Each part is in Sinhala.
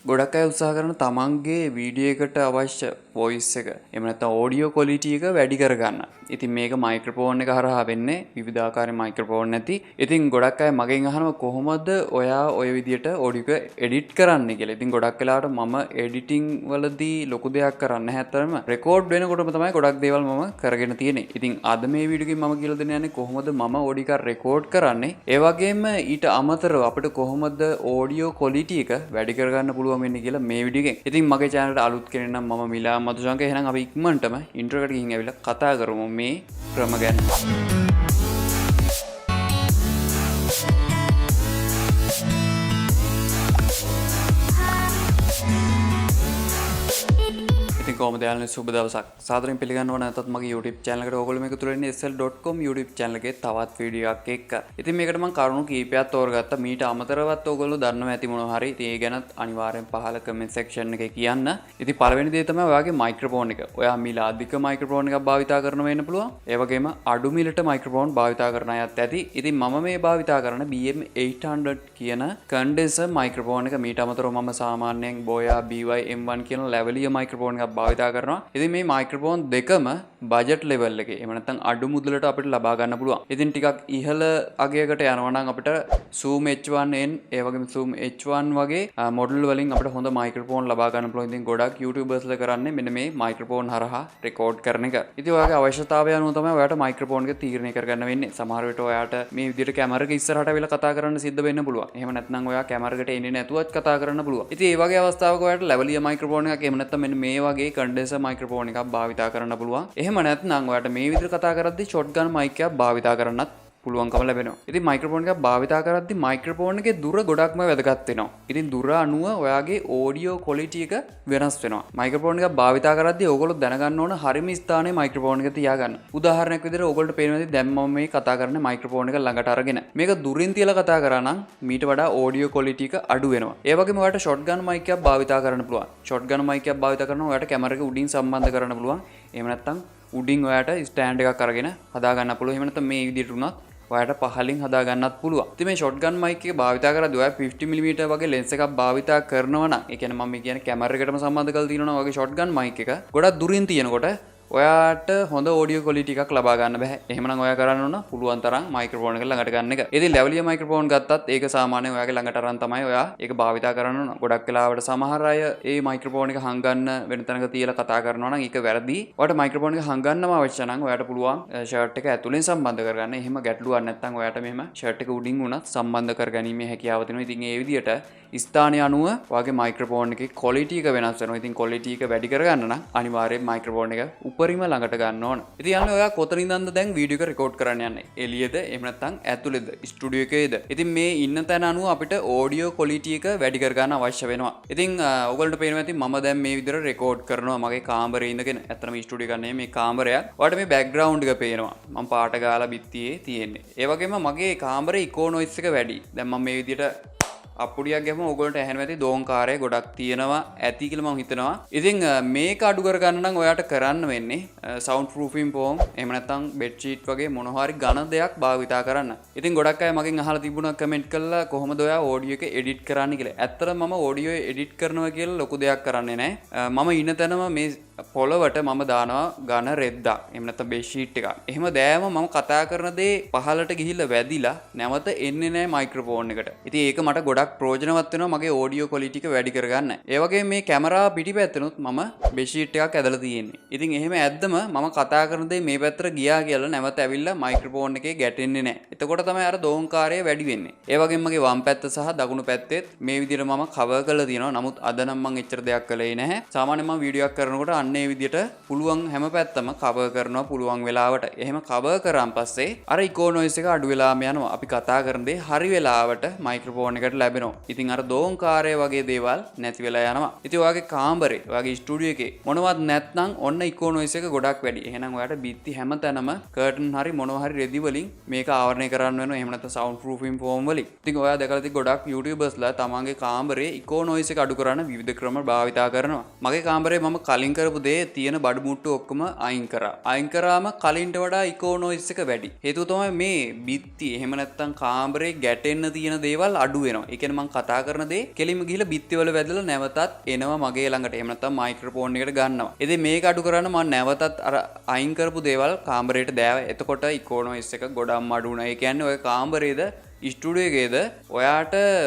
ගොඩක් අය උත්සාහ කරන තමන්ගේ වීඩියෝ එකට අවශ්‍ය වොයිස් එක එහෙම නැත්නම් ඔඩියෝ ක්වොලිටි එක වැඩි කරගන්න. ඉතින් මේක මයික්‍රොෆෝන් එක හරහා වෙන්නේ විවිධාකාරයේ මයික්‍රොෆෝන් නැති. ඉතින් ගොඩක් අය මගෙන් අහනවා කොහොමද ඔයා ඔය විදියට ඔඩියෝ එක එඩිට් කරන්නේ කියලා. ඉතින් ගොඩක් වෙලාවට මම එඩිටිං වලදී ලොකු දෙයක් කරන්නේ නැහැ. අතරම රෙකෝඩ් වෙනකොටම තමයි ගොඩක් දේවල් මම කරගෙන තියෙන්නේ. ඉතින් අද මේ වීඩියෝ එකෙන් මම කියලා දෙන්න යන්නේ කොහොමද මම ඔඩියෝ එක රෙකෝඩ් කරන්නේ. ඒ වගේම ඊට අමතරව අපිට කොහොමද ඔඩියෝ ක්වොලිටි එක වැඩි කරගන්න පුළුවන් වෙන්නේ කියලා මේ වීඩියෝ එකෙන්. ඉතින් මගේ channel එකට අලුත් කෙනෙක් නම් මම මිලා මදුශංක. එහෙනම් අපි ඉක්මනටම ඉන්ට්‍රෝ එකට ගිහින් ඇවිල්ලා කතා කරමු මේ ක්‍රම ගැන. කොහොමද යාළුවනේ සුබ දවසක්. සාදරයෙන් පිළිගන්නවා නැත්නම් මගේ YouTube channel එකට ඕගොල්ලෝ මේක තුල ඉන්නේ sl.com YouTube channel එකේ තවත් වීඩියෝ එකක් එක්ක. ඉතින් මේකට මම කරුණු කීපයක් තෝරගත්තා. මීට අමතරවත් ඕගොල්ලෝ දන්නවා ඇති මොනවා හරි. ඉතින් ඒ ගැනත් අනිවාර්යෙන් පහල comment section එකේ කියන්න. ඉතින් පළවෙනි දේ තමයි ඔයාගේ මයික්‍රොෆෝන් එක. ඔයා මිල අධික මයික්‍රොෆෝන් එකක් භාවිතා කරන වෙන්න පුළුවන්. ඒ වගේම අඩු මිලට මයික්‍රොෆෝන් භාවිතා කරන අයත් ඇති. ඉතින් මම මේ භාවිතා කරන BM800 කියන condenser මයික්‍රොෆෝන් එක. මීට අමතරව මම සාමාන්‍යයෙන් Boya BY-M1 කියන ලැවලිය මයික්‍රොෆෝන් එකක් භාවිතා කරනවා. ඉතින් මේ මයික්‍රොෆෝන් දෙකම බජට් ලෙවල් එකේ එහෙම නැත්නම් අඩු මුදලට අපිට ලබා ගන්න පුළුවන්. ඉතින් ටිකක් ඉහළ අගයකට යනවා නම් අපිට Zoom H1n ඒ වගේම Zoom H1 වගේ මොඩල් වලින් අපිට හොඳ මයික්‍රොෆෝන් ලබා ගන්න පුළුවන්. ඉතින් ගොඩක් YouTubers ලා කරන්නේ මෙන්න මේ මයික්‍රොෆෝන් හරහා රෙකෝඩ් කරන එක. ඉතින් ඔයාගේ අවශ්‍යතාවය අනුව තමයි ඔයාට මයික්‍රොෆෝන් එක තීරණය කරගන්න වෙන්නේ. සමහර විට ඔයාට මේ විදිහට කැමරා එක ඉස්සරහට අවිලා කතා කරන්න සිද්ධ වෙන්න පුළුවන්. එහෙම නැත්නම් ඔයා කැමරා එකට එන්නේ නැතුවත් කතා කරන්න පුළුවන්. ඉතින් ඒ වගේ අවස්ථාවක ඔයාට ලැවලිය මයික්‍රොෆෝන් එකක් එහෙම නැත්නම් මෙන්න මේ වගේ condenser මයික්‍රොෆෝන් එකක් භාවිතා කරන්න පුළුවන්. එහෙම නැත්නම් ඔයාට මේ විදිහට කතා කරද්දී shotgun mic එකක් භාවිතා කරන්නත් පුළුවන්කම ලැබෙනවා. ඉතින් මයික්‍රොෆෝන් එකක් භාවිතා කරද්දී මයික්‍රොෆෝන් එකේ දුර ගොඩක්ම වැදගත් වෙනවා. ඉතින් දුර අනුව ඔයාගේ ඔඩියෝ ක්වොලිටි එක වෙනස් වෙනවා. මයික්‍රොෆෝන් එකක් භාවිතා කරද්දී ඕගොල්ලෝ දැනගන්න ඕන හරිම ස්ථානයේ මයික්‍රොෆෝන් එක තියාගන්න. උදාහරණයක් විදිහට ඕගොල්ලෝ පේනවා දැන් මම මේ කතා කරන්නේ මයික්‍රොෆෝන් එක ළඟට අරගෙන. මේක දුරින් තියලා කතා කරා නම් මීට වඩා ඔඩියෝ ක්වොලිටි එක අඩු වෙනවා. ඒ වගේම ඔයාට shotgun mic එකක් භාවිතා කරන්න පුළුවන්. shotgun mic එකක් භාවිතා කරනවා ඔයාට කැමරා එක උඩින් සම්බන්ධ කරන්න පුළුවන්. එහෙම නැත්නම් උඩින් ඔයාට ස්ටෑන්ඩ් එකක් අරගෙන හදා ගන්න පුළුවන්. එහෙම නැත්නම් මේ විදිහට උනත් ඔයාට පහලින් හදා ගන්නත් පුළුවන්. ඉතින් මේ shotgun mic එක භාවිතා කරද්දී ඔයා 50mm වගේ lens එකක් භාවිතා කරනවා නම් ඒ කියන්නේ මම කියන්නේ කැමරා එකටම සම්බන්ධ කරලා තියෙනවා වගේ shotgun mic එක ගොඩක් දුරින් තියෙනකොට ඔයාට හොඳ ඔඩියෝ ක්වොලිටි එකක් ලබා ගන්න බෑ. එහෙමනම් ඔයා කරන්න ඕන පුළුවන් තරම් මයික්‍රොෆෝන් එක ළඟට ගන්න එක. ඉතින් ලැවලිය මයික්‍රොෆෝන් ගත්තත් ඒක සාමාන්‍යයෙන් ඔයාගේ ළඟට අරන් තමයි ඔයා ඒක භාවිතා කරන්න ඕන. ගොඩක් වෙලාවට සමහර අය මේ මයික්‍රොෆෝන් එක හංගන්න වෙන තැනක තියලා කතා කරනවා නම් ඒක වැරදි. ඔයාට මයික්‍රොෆෝන් එක හංගන්නම අවශ්‍ය නම් ඔයාට පුළුවන් ෂර්ට් එක ඇතුලෙන් සම්බන්ධ කරගන්න. එහෙම ගැටලුවක් නැත්නම් ඔයාට මෙහෙම ෂර්ට් එක උඩින් උනත් සම්බන්ධ කරගැනීමේ හැකියාව තියෙනවා. ඉතින් ඒ විදිහට ස්ථානය අනුව ඔයාගේ මයික්‍රොෆෝන් එකේ ක්වොලිටි එක වෙනස් වෙනවා. ඉතින් ක්වොලිටි එක වැඩි කරගන්න නම් අනිවාර්යයෙන් මයික්‍රොෆෝන් එක උඩරිම ළඟට ගන්න ඕන. ඉතින් යාළුවෝ ඔයා කොතනින්ද දැන් වීඩියෝ එක රෙකෝඩ් කරන්න යන්නේ? එළියද එහෙම නැත්නම් ඇතුළේද? ස්ටුඩියෝ එකේද? ඉතින් මේ ඉන්න තැන අනුව අපිට ඔඩියෝ ක්වොලිටි එක වැඩි කර ගන්න අවශ්‍ය වෙනවා. ඉතින් ඔයගොල්ලන්ට පේනවා ඇති මම දැන් මේ විදිහට රෙකෝඩ් කරනවා මගේ කාමරේ ඉඳගෙන. ඇත්තටම ස්ටුඩියෝ එක නෙමෙයි මේ කාමරයක්. ඔයාලට මේ බෑග්ග්‍රවුන්ඩ් එක පේනවා. මම පාට ගාලා බිත්තියේ තියෙන්නේ. ඒ වගේම මගේ කාමරේ ඉකෝ නොයිස් එක වැඩි. දැන් මම මේ විදිහට අප්පුඩියක් ගහම ඕගොල්ලන්ට ඇහෙනවා ඇති දෝංකාරය ගොඩක් තියෙනවා ඇති කියලා මම හිතනවා. ඉතින් මේක අඩු කරගන්න නම් ඔයාට කරන්න වෙන්නේ sound proofing foam එහෙම නැත්නම් bed sheet වගේ මොනවා හරි ඝන දෙයක් භාවිතා කරන්න. ඉතින් ගොඩක් අය මගෙන් අහලා තිබුණා කමෙන්ට් කරලා කොහොමද ඔයා ඔඩියෝ එක එඩිට් කරන්නේ කියලා. ඇත්තටම මම ඔඩියෝ එඩිට් කරනවා කියලා ලොකු දෙයක් කරන්නේ නැහැ. මම ඉන්න තැනම මේ පොළවට මම දානවා ඝන රෙද්දක්. එහෙම නැත්නම් bed sheet එකක්. එහෙම දෑම මම කතා කරන දේ පහලට ගිහිල්ලා වැදිලා නැවත එන්නේ නැහැ මයික්‍රොෆෝන් එකට. ඉතින් ඒක මට ගොඩක් ප්‍රයෝජනවත් වෙනවා මගේ ඔඩියෝ ක්වොලිටි එක වැඩි කරගන්න. ඒ වගේම මේ කැමරා පිටිපැත්තෙනුත් මම බෙඩ් ෂීට් එකක් ඇදලා තියෙන්නේ. ඉතින් එහෙම ඇද්දම මම කතා කරන දේ මේ පැත්තට ගියා කියලා නැවත ඇවිල්ලා මයික්‍රොෆෝන් එකේ ගැටෙන්නේ නැහැ. එතකොට තමයි අර දෝංකාරය වැඩි වෙන්නේ. ඒ වගේම මගේ වම් පැත්ත සහ දකුණු පැත්තෙත් මේ විදිහට මම කවර් කරලා තියෙනවා. නමුත් අද නම් මම එච්චර දෙයක් කළේ නැහැ. සාමාන්‍යයෙන් මම වීඩියෝ එකක් කරනකොට අන්න ඒ විදිහට පුළුවන් හැම පැත්තම කවර් කරනවා පුළුවන් වෙලාවට. එහෙම කවර් කරාන් පස්සේ අර ඉකෝ නොයිස් එක අඩු වෙලාම යනවා. අපි කතා කරන දේ හරි වෙලාවට මයික්‍රොෆෝන් එකට ලැබෙනවා. ඉතින් අර දෝංකාරය වගේ දේවල් නැති වෙලා යනවා. ඉතින් ඔයාගේ කාමරේ, ඔයාගේ ස්ටුඩියෝ එකේ මොනවත් නැත්නම් ඔන්න ඉකෝ නොයිස් එක ගොඩක් වැඩි. එහෙනම් ඔයාට බිත්ති හැමතැනම කර්ටන් හරි මොනවා හරි රෙදි වලින් මේක ආවරණය කරන්න වෙනවා. එහෙම නැත්නම් sound proofing foam වලින්. ඉතින් ඔයා දැකලා තියෙ ගොඩක් YouTubers ලා තමන්ගේ කාමරේ ඉකෝ නොයිස් එක අඩු කරන්න විවිධ ක්‍රම භාවිතා කරනවා. මගේ කාමරේ මම කලින් කරපු කරපු දේ තියෙන බඩු මුට්ටු ඔක්කොම අයින් කරා. අයින් කරාම කලින්ට වඩා ඉකෝ නොයිස් එක වැඩි. හේතුව තමයි මේ බිත්ති එහෙම නැත්නම් කාමරේ ගැටෙන්න තියෙන දේවල් අඩු වෙනවා. ඒ කියන්නේ මම කතා කරන දේ කෙලින්ම ගිහිල්ලා බිත්ති වල වැදලා නැවතත් එනවා මගේ ළඟට. එහෙම නැත්නම් මයික්‍රොෆෝන් එකට ගන්නවා. ඉතින් මේක අඩු කරන්න මම නැවතත් අර අයින් කරපු දේවල් කාමරේට දෑවා. එතකොට ඉකෝ නොයිස් එක ගොඩක් අඩු වුණා. ඒ කියන්නේ ඔය කාමරේද ස්ටුඩියෝ එකේද ඔයාට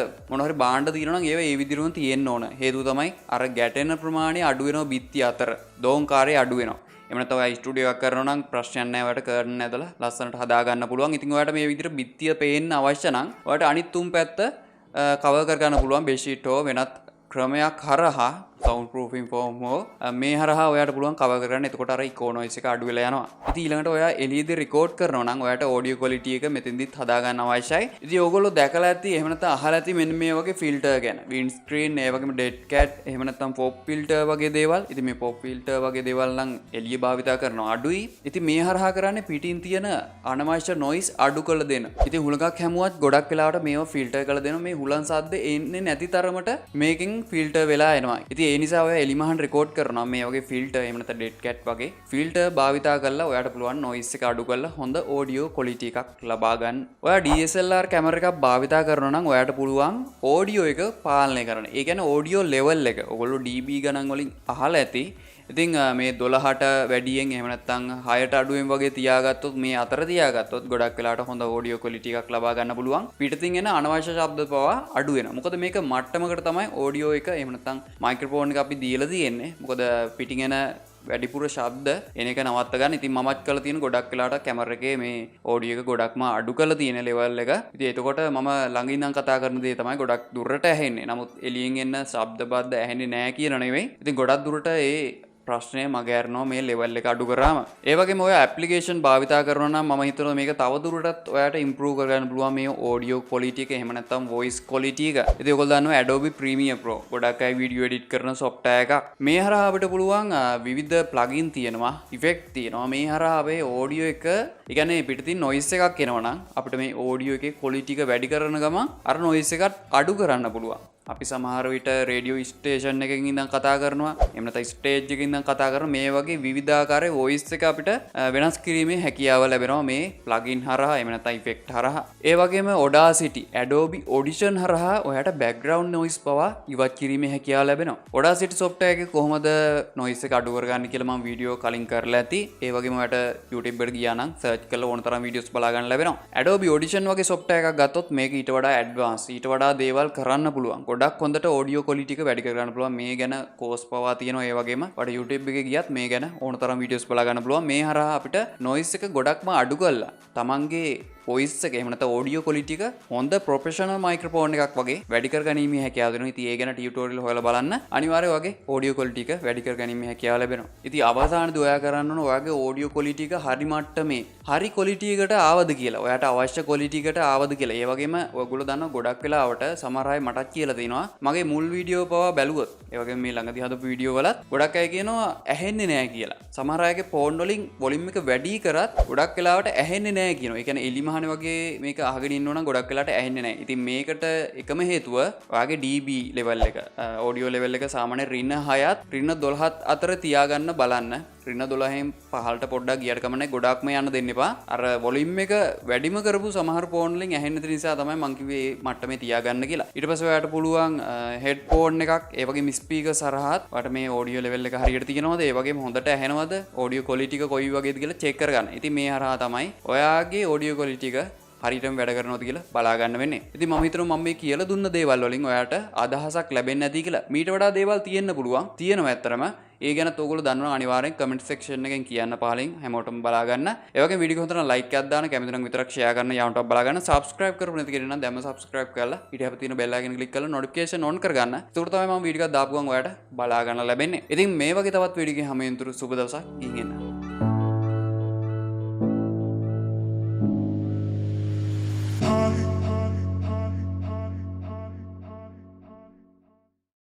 මොන හරි භාණ්ඩ තියෙනවා නම් ඒව ඒ විදිහටම තියෙන්න ඕන. හේතුව තමයි අර ගැටෙන ප්‍රමාණය අඩු වෙනවා බිත්ති අතර. දෝංකාරය අඩු වෙනවා. එහෙම නැත්නම් ඔයා ස්ටුඩියෝ එකක් කරනවා නම් ප්‍රශ්නයක් නැහැ. ඔයාට කර්ටන් ඇදලා ලස්සනට හදා ගන්න පුළුවන්. ඉතින් ඔයාට මේ විදිහට බිත්තිය පේන්න අවශ්‍ය නම් ඔයාට අනිත් තුන් පැත්ත කවර් කර ගන්න පුළුවන් බෙඩ් ෂීට් හෝ වෙනත් ක්‍රමයක් හරහා sound proofing form හෝ මේ හරහා ඔයාට පුළුවන් කවර් කරගන්න. එතකොට අර ඉකෝ නොයිස් එක අඩු වෙලා යනවා. ඉතින් ඊළඟට ඔයා එළියේදී රෙකෝඩ් කරනවා නම් ඔයාට ඔඩියෝ ක්වොලිටි එක මෙතෙන්දිත් හදා ගන්න අවශ්‍යයි. ඉතින් ඕගොල්ලෝ දැකලා ඇති එහෙම නැත්නම් අහලා ඇති මෙන්න මේ වගේ ෆිල්ටර් ගැන. වින්ඩ් ස්ක්‍රීන් ඒ වගේම ඩෙඩ් කැට් එහෙම නැත්නම් පොප් ෆිල්ටර් වගේ දේවල්. ඉතින් මේ පොප් ෆිල්ටර් වගේ දේවල් නම් එළිය භාවිතා කරනවා අඩුයි. ඉතින් මේ හරහා කරන්නේ පිටින් තියෙන අනවශ්‍ය නොයිස් අඩු කරලා දෙන. ඉතින් හුලඟක් හැමුවත් ගොඩක් වෙලාවට මේව ෆිල්ටර් කරලා දෙනවා. මේ හුලන් සද්ද එන්නේ නැති තරමට මේකෙන් ෆිල්ටර් වෙලා එනවා. ඉතින් ඒ නිසා ඔයා එලිමහන් රෙකෝඩ් කරනවා මේ වගේ ෆිල්ටර් එහෙම නැත්නම් ඩෙඩ් කැට් වගේ ෆිල්ටර් භාවිතා කරලා ඔයාට පුළුවන් නොයිස් එක අඩු කරලා හොඳ ඔඩියෝ ක්වොලිටි එකක් ලබා ගන්න. ඔයා DSLR කැමරා එකක් භාවිතා කරනවා නම් ඔයාට පුළුවන් ඔඩියෝ එක පාලනය කරන්න. ඒ කියන්නේ ඔඩියෝ ලෙවල් එක. ඔයගොල්ලෝ dB ගණන් වලින් අහලා ඇති. ඉතින් මේ 12ට වැඩියෙන් එහෙම නැත්නම් 6ට අඩුවෙන් වගේ තියාගත්තොත් මේ අතර තියාගත්තොත් ගොඩක් වෙලාවට හොඳ ඔඩියෝ ක්වොලිටි එකක් ලබා ගන්න පුළුවන්. පිටින් එන අනවශ්‍ය ශබ්ද පවා අඩු වෙනවා. මොකද මේක මට්ටමකට තමයි ඔඩියෝ එක එහෙම නැත්නම් මයික්‍රොෆෝන් එක අපි දීලා තියෙන්නේ. මොකද පිටින් එන වැඩිපුර ශබ්ද එන එක නවත්ත ගන්න. ඉතින් මමත් කරලා තියෙන ගොඩක් වෙලාවට කැමරා එකේ මේ ඔඩියෝ එක ගොඩක්ම අඩු කරලා තියෙන ලෙවල් එක. ඉතින් එතකොට මම ළඟින් ඉඳන් කතා කරන දේ තමයි ගොඩක් දුරට ඇහෙන්නේ. නමුත් එළියෙන් එන ශබ්ද බද්ද ඇහෙන්නේ නැහැ කියන නෙවෙයි. ඉතින් ගොඩක් දුරට ඒ ප්‍රශ්නය මගහැරනවා මේ ලෙවල් එක අඩු කරාම. ඒ වගේම ඔය ඇප්ලිකේෂන් භාවිතා කරනවා නම් මම හිතනවා මේක තව දුරටත් ඔයාට ඉම්ප්‍රූව් කරගන්න පුළුවන් මේ ඔඩියෝ ක්වොලිටි එක එහෙම නැත්නම් වොයිස් ක්වොලිටි එක. ඉතින් ඔයගොල්ලෝ දන්නවා Adobe Premiere Pro. ගොඩක් අය වීඩියෝ එඩිට් කරන software එකක්. මේ හරහා අපිට පුළුවන් විවිධ plugin තියෙනවා, effect තියෙනවා. මේ හරහා අපේ ඔඩියෝ එක, ඒ කියන්නේ පිටින් noise එකක් එනවා නම් අපිට මේ ඔඩියෝ එකේ ක්වොලිටි එක වැඩි කරන ගමන් අර noise එකත් අඩු කරන්න පුළුවන්. අපි සමහර විට රේඩියෝ ස්ටේෂන් එකකින් ඉඳන් කතා කරනවා එහෙම නැත්නම් ස්ටේජ් එකකින් ඉඳන් කතා කරන මේ වගේ විවිධාකාරයේ වොයිස් එක අපිට වෙනස් කිරීමේ හැකියාව ලැබෙනවා මේ ප්ලගින් හරහා එහෙම නැත්නම් ඉෆෙක්ට් හරහා. ඒ වගේම Audacity, Adobe audition හරහා ඔයාට බෑග්ග්‍රවුන්ඩ් නොයිස් පවා ඉවත් කිරීමේ හැකියාව ලැබෙනවා. Audacity software එකේ කොහොමද නොයිස් එක අඩු කරගන්නේ කියලා මම වීඩියෝ කලින් කරලා ඇති. ඒ වගේම ඔයාට YouTube එකට ගියා නම් සර්ච් කරලා ඕන තරම් වීඩියෝස් බලා ගන්න ලැබෙනවා. Adobe audition වගේ software එකක් ගත්තොත් මේක ඊට වඩා ඇඩ්වාන්ස්, ඊට වඩා දේවල් කරන්න පුළුවන්. ගොඩක් හොඳට ඔඩියෝ ක්වොලිටි එක වැඩි කරගන්න පුළුවන්. මේ ගැන කෝස් පවා තියෙනවා. ඒ වගේම ඔයාලට YouTube එකේ ගියත් මේ ගැන ඕන තරම් වීඩියෝස් බලා ගන්න පුළුවන්. මේ හරහා අපිට නොයිස් එක ගොඩක්ම අඩු කරලා තමන්ගේ වොයිස් එක එහෙම නැත්නම් ඔඩියෝ ක්වොලිටි එක හොඳ ප්‍රොෆෙෂනල් මයික්‍රොෆෝන් එකක් වගේ වැඩි කරගැනීමේ හැකියාව දෙනවා. ඉතින් ඒ ගැන ටියුටෝරියල් හොයලා බලන්න. අනිවාර්යයෙන් වගේ ඔඩියෝ ක්වොලිටි එක වැඩි කරගැනීමේ හැකියාව ලැබෙනවා. ඉතින් අවසානයේදී ඔයා කරන්න ඕන ඔයාගේ ඔඩියෝ ක්වොලිටි එක හරි මට්ටමේ හරි ක්වොලිටි එකට ආවද කියලා. ඔයාට අවශ්‍ය ක්වොලිටි එකට ආවද කියලා. ඒ වගේම ඔයගොල්ලෝ දන්නවා ගොඩක් වෙලාවට සමහර අය මටත් කියලා තිනවා මගේ මුල් වීඩියෝ පවා බැලුවොත් ඒ වගේම මේ ළඟදී හදපු වීඩියෝ වලත් ගොඩක් අය කියනවා ඇහෙන්නේ නැහැ කියලා. සමහර අයගේ ෆෝන් වලින් වොලියුම් එක වැඩි කරත් ගොඩක් වෙලාවට ඇහෙන්නේ නැහැ කියනවා. ඒ කියන්නේ එලිමහන වගේ මේක අහගෙන ඉන්නවා නම් ගොඩක් වෙලාවට ඇහෙන්නේ නැහැ. ඉතින් මේකට එකම හේතුව ඔයාගේ dB level එක, audio level එක සාමාන්‍ය ඍණ 6ත් ඍණ 12ත් අතර තියාගන්න බලන්න. ඍණ 12න් 15ට පොඩ්ඩක් ගියට කමන්නේ ගොඩක්ම යන්න දෙන්න එපා. අර වොලියුම් එක වැඩිම කරපු සමහර ෆෝන් වලින් ඇහෙන්නේ නැති නිසා තමයි මං කිව්වේ මේ මට්ටමේ තියාගන්න කියලා. ඊට පස්සේ ඔයාට පුළුවන් හෙඩ්ෆෝන් එකක්, ඒ වගේම ස්පීකර් සරහත් ඔයාට මේ audio level එක හරියට තියෙනවද, ඒ වගේම හොඳට ඇහෙනවද, audio quality එක කොයි වගේද කියලා check කරගන්න. ඉතින් මේ හරහා තමයි ඔයාගේ audio quality එක හරියටම වැඩ කරනවද කියලා බලා ගන්න වෙන්නේ. ඉතින් මම හිතනවා මම මේ කියලා දුන්න දේවල් වලින් ඔයාට අදහසක් ලැබෙන්නේ නැති කියලා. මීට වඩා දේවල් තියෙන්න පුළුවන්. තියෙනවා ඇත්තරම. ඒ ගැනත් ඔයගොල්ලෝ දන්නවා අනිවාර්යෙන් කමෙන්ට් සෙක්ෂන් එකෙන් කියන්න පහලින් හැමෝටම බලා ගන්න. ඒ වගේම වීඩියෝ එක හොඳට ලයික් එකක් දාන්න, කැමති නම් විතරක් ෂෙයා කරන්න, යාළුවන්ටත් බලා ගන්න. සබ්ස්ක්‍රයිබ් කරපු නැති කෙනා නම් දැම්ම සබ්ස්ක්‍රයිබ් කරලා ඊට හැප තියෙන බෙල් අයිකන් ක්ලික් කරලා නොටිෆිකේෂන් ඔන් කරගන්න. ඒක තමයි මම වීඩියෝ එකක් දාපු ගමන් ඔයාට බලා ගන්න ලැබෙන්නේ. ඉතින් මේ වගේ තවත් වීඩියෝ එකකින් හැම වෙනතුරු සුබ දවසක් ගිහින් එන්න.